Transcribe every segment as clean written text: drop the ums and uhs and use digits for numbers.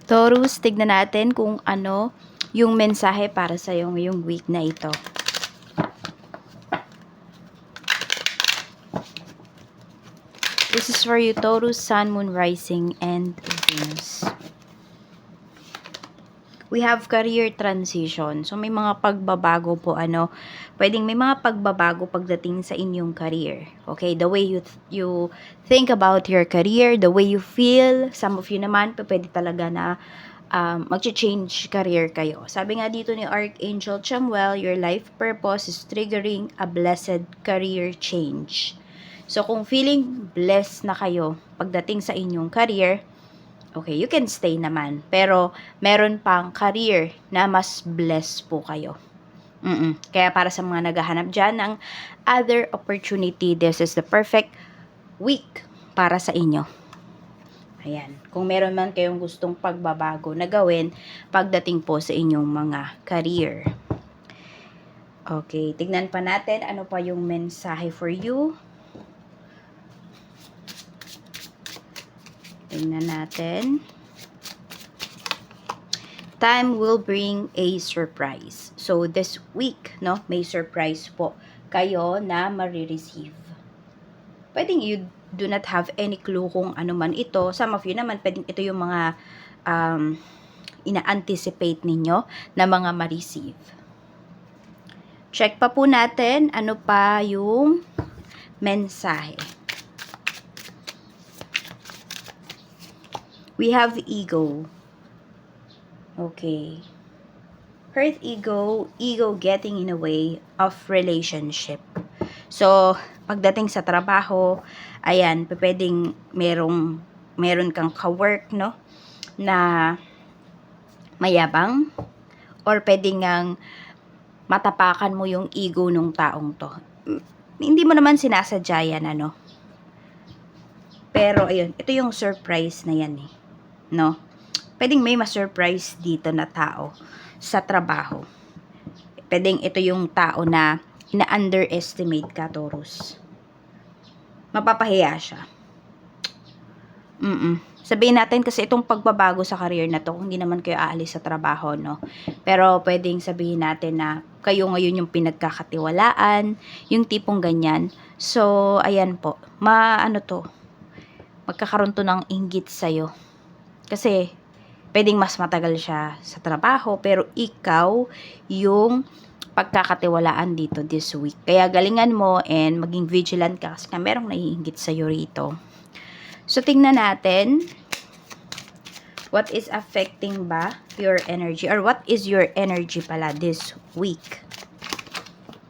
Taurus, tignan natin kung ano yung mensahe para sa iyo ngayong week na ito. This is for you, Taurus, Sun, Moon, Rising, and Venus. We have career transition. So, may mga pagbabago po, pwedeng may mga pagbabago pagdating sa inyong career. Okay, the way you think about your career, the way you feel, some of you naman, pwede talaga na mag-change career kayo. Sabi nga dito ni Archangel Chamuel, your life purpose is triggering a blessed career change. So, kung feeling blessed na kayo pagdating sa inyong career, okay, you can stay naman. Pero, meron pang career na mas blessed po kayo. Kaya para sa mga naghahanap dyan ng other opportunity, this is the perfect week para sa inyo. Ayan. Kung meron man kayong gustong pagbabago na gawin pagdating po sa inyong mga career. Okay, tignan pa natin ano pa yung mensahe for you. Tingnan natin. Time will bring a surprise. So, this week, may surprise po kayo na marireceive. Pwedeng you do not have any clue kung ano man ito. Some of you naman, pwedeng ito yung mga ina-anticipate ninyo na mga ma-receive. Check pa po natin ano pa yung mensahe. We have ego. Okay. Hurt ego getting in the way of relationship. So, pagdating sa trabaho, ayan, pwedeng meron kang ka-work, na mayabang, or pwedeng ngang matapakan mo yung ego nung taong to. Hindi mo naman sinasadya yan, Pero, ayun, ito yung surprise na yan, Pwedeng may ma-surprise dito na tao sa trabaho. Pwedeng ito yung tao na ina-underestimate ka, Taurus. Mapapahiya siya. Sabihin natin kasi itong pagbabago sa career na to, hindi naman kayo aalis sa trabaho, Pero pwedeng sabihin natin na kayo ngayon yung pinagkakatiwalaan, yung tipong ganyan. So, ayan po. Magkakaroon to ng inggit sa'yo. Kasi, pwedeng mas matagal siya sa trabaho, pero ikaw yung pagkakatiwalaan dito this week. Kaya galingan mo and maging vigilant ka kasi merong naiinggit sa'yo rito. So, tingnan natin what is affecting ba your energy, or what is your energy pala this week.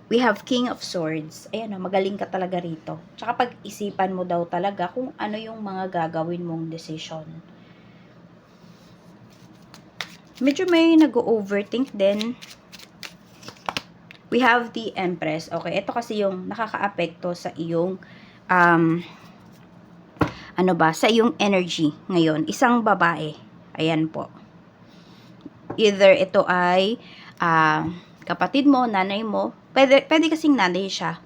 We have King of Swords. Ayan, magaling ka talaga rito. Tsaka pag-isipan mo daw talaga kung ano yung mga gagawin mong decision. Medyo may nag-overthink din. We have the Empress. Okay, ito kasi yung nakaka-apekto sa iyong sa iyong energy ngayon. Isang babae. Ayan po. Either ito ay kapatid mo, nanay mo. Pwede kasing nanay siya.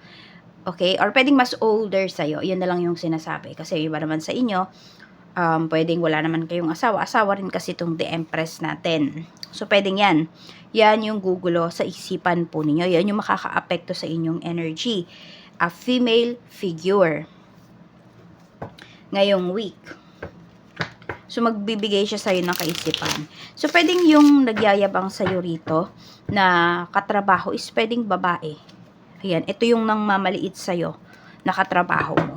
Okay? Or pwedeng mas older sa'yo. Yan na lang yung sinasabi. Kasi iba naman sa inyo, pwedeng wala naman kayong asawa. Asawa rin kasi itong The Empress natin. So, pwedeng yan. Yan yung gugulo sa isipan po ninyo. Yan yung makaka-apekto sa inyong energy. A female figure. Ngayong week. So, magbibigay siya sa'yo ng kaisipan. So, pwedeng yung nagyayabang sa'yo rito na katrabaho is pwedeng babae. Ayan, ito yung nang mamaliit sa'yo na katrabaho mo.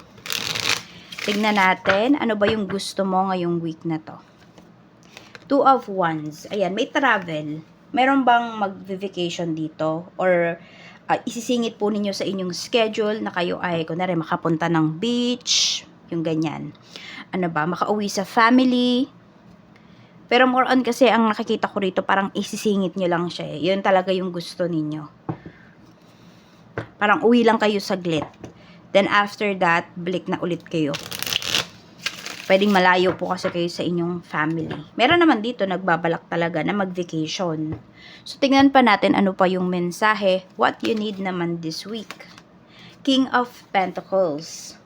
Tignan natin, ano ba yung gusto mo ngayong week na to? Two of Wands. Ayan, may travel. Meron bang mag-vacation dito? Or isisingit po ninyo sa inyong schedule na kayo ay, kunwari, makapunta ng beach, yung ganyan. Makauwi sa family. Pero more on kasi, ang nakikita ko rito, parang isisingit nyo lang siya. Yun talaga yung gusto ninyo. Parang uwi lang kayo saglit. Then after that, balik na ulit kayo. Pwedeng malayo po kasi kayo sa inyong family. Meron naman dito nagbabalak talaga na mag-vacation. So, tingnan pa natin ano pa yung mensahe. What you need naman this week. King of Pentacles.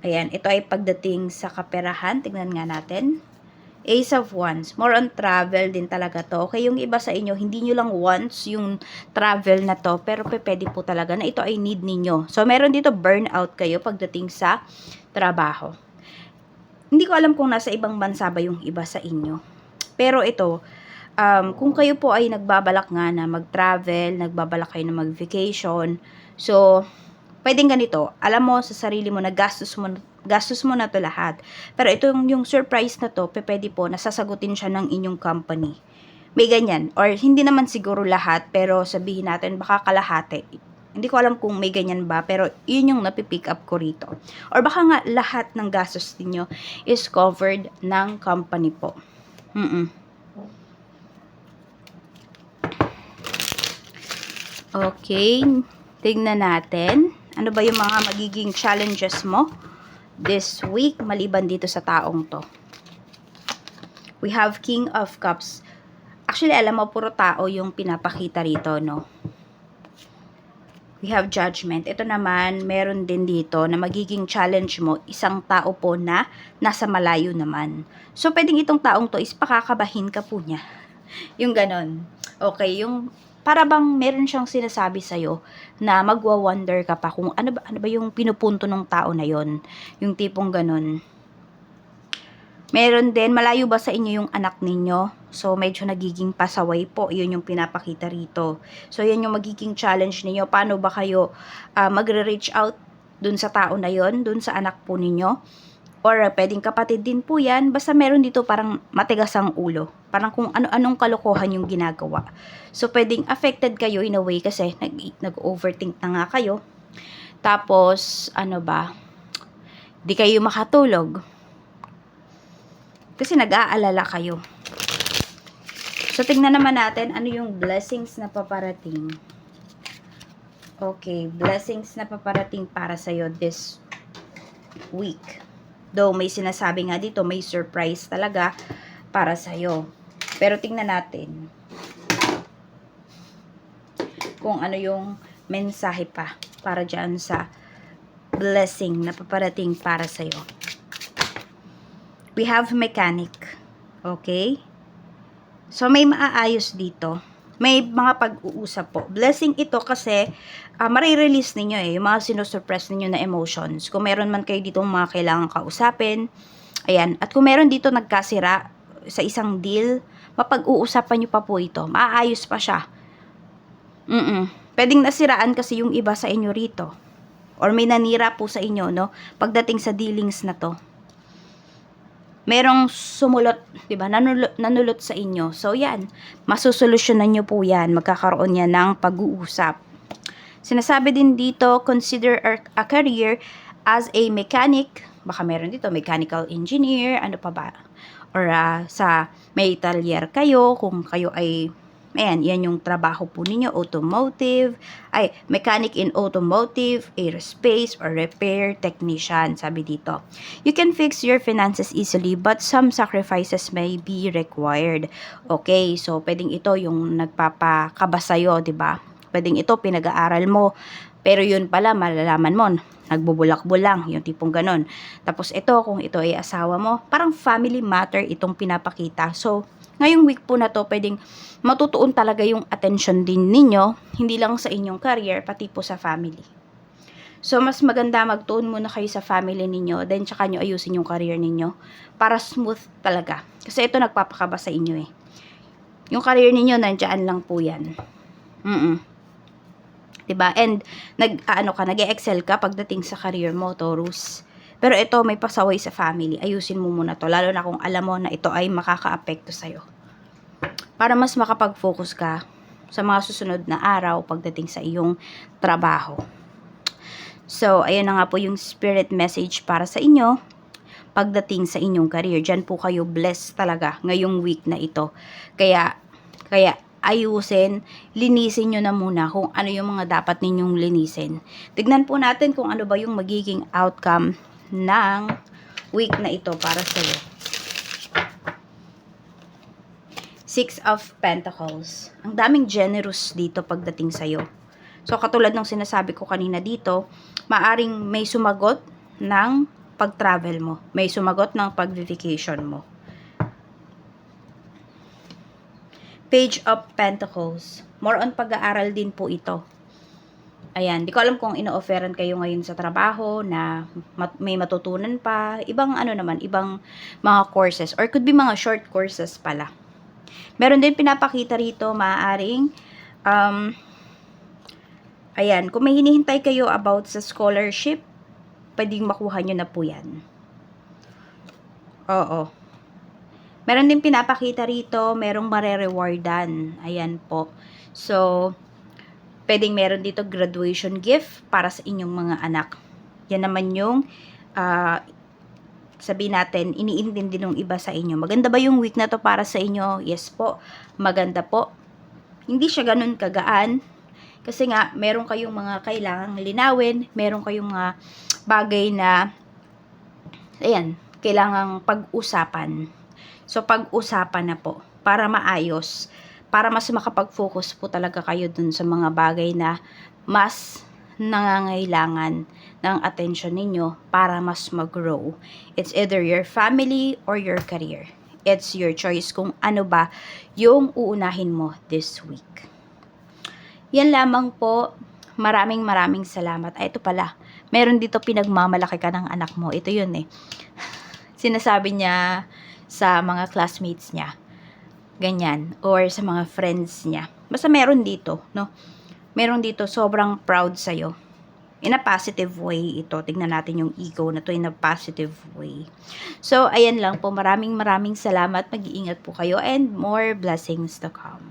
Ayan, ito ay pagdating sa kaperahan. Tingnan nga natin. Ace of Wands, more on travel din talaga to. Okay, yung iba sa inyo, hindi nyo lang wants yung travel na to, pero pwede po talaga na ito ay need ninyo. So, meron dito burnout kayo pagdating sa trabaho. Hindi ko alam kung nasa ibang bansa ba yung iba sa inyo. Pero ito, kung kayo po ay nagbabalak nga na mag-travel, nagbabalak kayo na mag-vacation, so, pwedeng ganito, alam mo sa sarili mo na gastos mo na to lahat. Pero ito yung surprise na to, pwede po, nasasagutin siya ng inyong company. May ganyan. Or hindi naman siguro lahat, pero sabihin natin, baka kalahati. Hindi ko alam kung may ganyan ba, pero yun yung napipick up ko rito. Or baka nga lahat ng gastos niyo is covered ng company po. Okay, tignan natin. Ano ba yung mga magiging challenges mo this week maliban dito sa taong to? We have King of Cups. Actually, alam mo, puro tao yung pinapakita rito, no? We have Judgment. Ito naman, meron din dito na magiging challenge mo, isang tao po na nasa malayo naman. So, pwedeng itong taong to is pakakabahin ka po niya. Yung ganon. Okay, yung para bang meron siyang sinasabi sa'yo na magwa-wonder ka pa kung ano ba yung pinupunto ng tao na yon, yung tipong ganon. Meron din, malayo ba sa inyo yung anak ninyo? So, medyo nagiging pasaway po. Yun yung pinapakita rito. So, yan yung magiging challenge ninyo. Paano ba kayo magre-reach out dun sa tao na yon, dun sa anak po ninyo? Or pwedeng kapatid din po yan. Basta meron dito parang matigas ang ulo. Parang kung ano-anong kalokohan yung ginagawa. So, pwedeng affected kayo in a way kasi nag-overthink na nga kayo. Tapos, ano ba? Di kayo makatulog. Kasi nag-aalala kayo. So, tingnan naman natin ano yung blessings na paparating. Okay, blessings na paparating para sa'yo this week. Though may sinasabi nga dito, may surprise talaga para sa'yo. Pero tingnan natin kung ano yung mensahe pa para dyan sa blessing na paparating para sa'yo. We have Mechanic. Okay? So, may maaayos dito. May mga pag-uusap po. Blessing ito kasi marirelease ninyo yung mga sinusuppress ninyo na emotions. Kung meron man kayo dito mga kailangan kausapin, ayan. At kung meron dito nagkasira sa isang deal, mapag-uusapan nyo pa po ito. Maaayos pa siya. Pwedeng nasiraan kasi yung iba sa inyo rito. Or may nanira po sa inyo, no? Pagdating sa dealings na to. Merong sumulot, 'di ba? Nanulot sa inyo. So yan, masusolusyonan niyo po 'yan. Magkakaroon yan ng pag-uusap. Sinasabi din dito, consider a career as a mechanic. Baka meron dito mechanical engineer, ano pa ba? Or sa may talyer kayo, kung kayo ay yan yung trabaho po ninyo, mechanic in automotive, aerospace, or repair technician, sabi dito. You can fix your finances easily, but some sacrifices may be required. Okay, so pwedeng ito yung nagpapakaba sa'yo, diba? Pwedeng ito, pinag-aaral mo, pero yun pala, malalaman mo, nagbubulak-bulang, yung tipong ganon. Tapos ito, kung ito ay asawa mo, parang family matter itong pinapakita. So, ngayong week po na to, pwedeng matutuon talaga yung attention din ninyo, hindi lang sa inyong career, pati po sa family. So, mas maganda magtuon muna kayo sa family ninyo, then tsaka nyo ayusin yung career ninyo, para smooth talaga. Kasi ito nagpapakaba sa inyo eh. Yung career ninyo, nandiyan lang po yan. Diba? And, nag-excel ka pagdating sa career mo, Taurus. Pero ito, may pasaway sa family. Ayusin mo muna to. Lalo na kung alam mo na ito ay makaka-apekto sa'yo. Para mas makapag-focus ka sa mga susunod na araw pagdating sa iyong trabaho. So, ayan na nga po yung spirit message para sa inyo pagdating sa inyong career. Diyan po kayo blessed talaga ngayong week na ito. Kaya ayusin, linisin nyo na muna kung ano yung mga dapat ninyong linisin. Tignan po natin kung ano ba yung magiging outcome ng week na ito para sa iyo. Six of Pentacles. Ang daming generous dito pagdating sa iyo. So, katulad ng sinasabi ko kanina dito, maaring may sumagot ng pag-travel mo. May sumagot ng pag-vacation mo. Page of Pentacles. More on pag-aaral din po ito. Ayan, di ko alam kung ino-offeran kayo ngayon sa trabaho na may matutunan pa. Ibang ano naman, ibang mga courses. Or could be mga short courses pala. Meron din pinapakita rito, maaaring, ayan, kung may hinihintay kayo about sa scholarship, pwedeng makuha nyo na po yan. Oo. Meron din pinapakita rito, merong marerewardan. Ayan po. So, pwedeng meron dito graduation gift para sa inyong mga anak. Yan naman yung sabihin natin, iniintindi ng iba sa inyo. Maganda ba yung week na to para sa inyo? Yes po. Maganda po. Hindi siya ganun kagaan. Kasi nga, meron kayong mga kailangang linawin. Meron kayong mga bagay na, ayan, kailangang pag-usapan. So, pag-usapan na po para maayos, para mas makapag-focus po talaga kayo dun sa mga bagay na mas nangangailangan ng attention ninyo para mas mag-grow. It's either your family or your career. It's your choice kung ano ba yung uunahin mo this week. Yan lamang po. Maraming salamat. Ay, ito pala. Meron dito pinagmamalaki ka ng anak mo. Ito yun eh. Sinasabi niya sa mga classmates niya. Ganyan. Or sa mga friends niya. Basta meron dito, no? Meron dito sobrang proud sa'yo. In a positive way ito. Tignan natin yung ego na to in a positive way. So, ayan lang po. Maraming salamat. Mag-iingat po kayo and more blessings to come.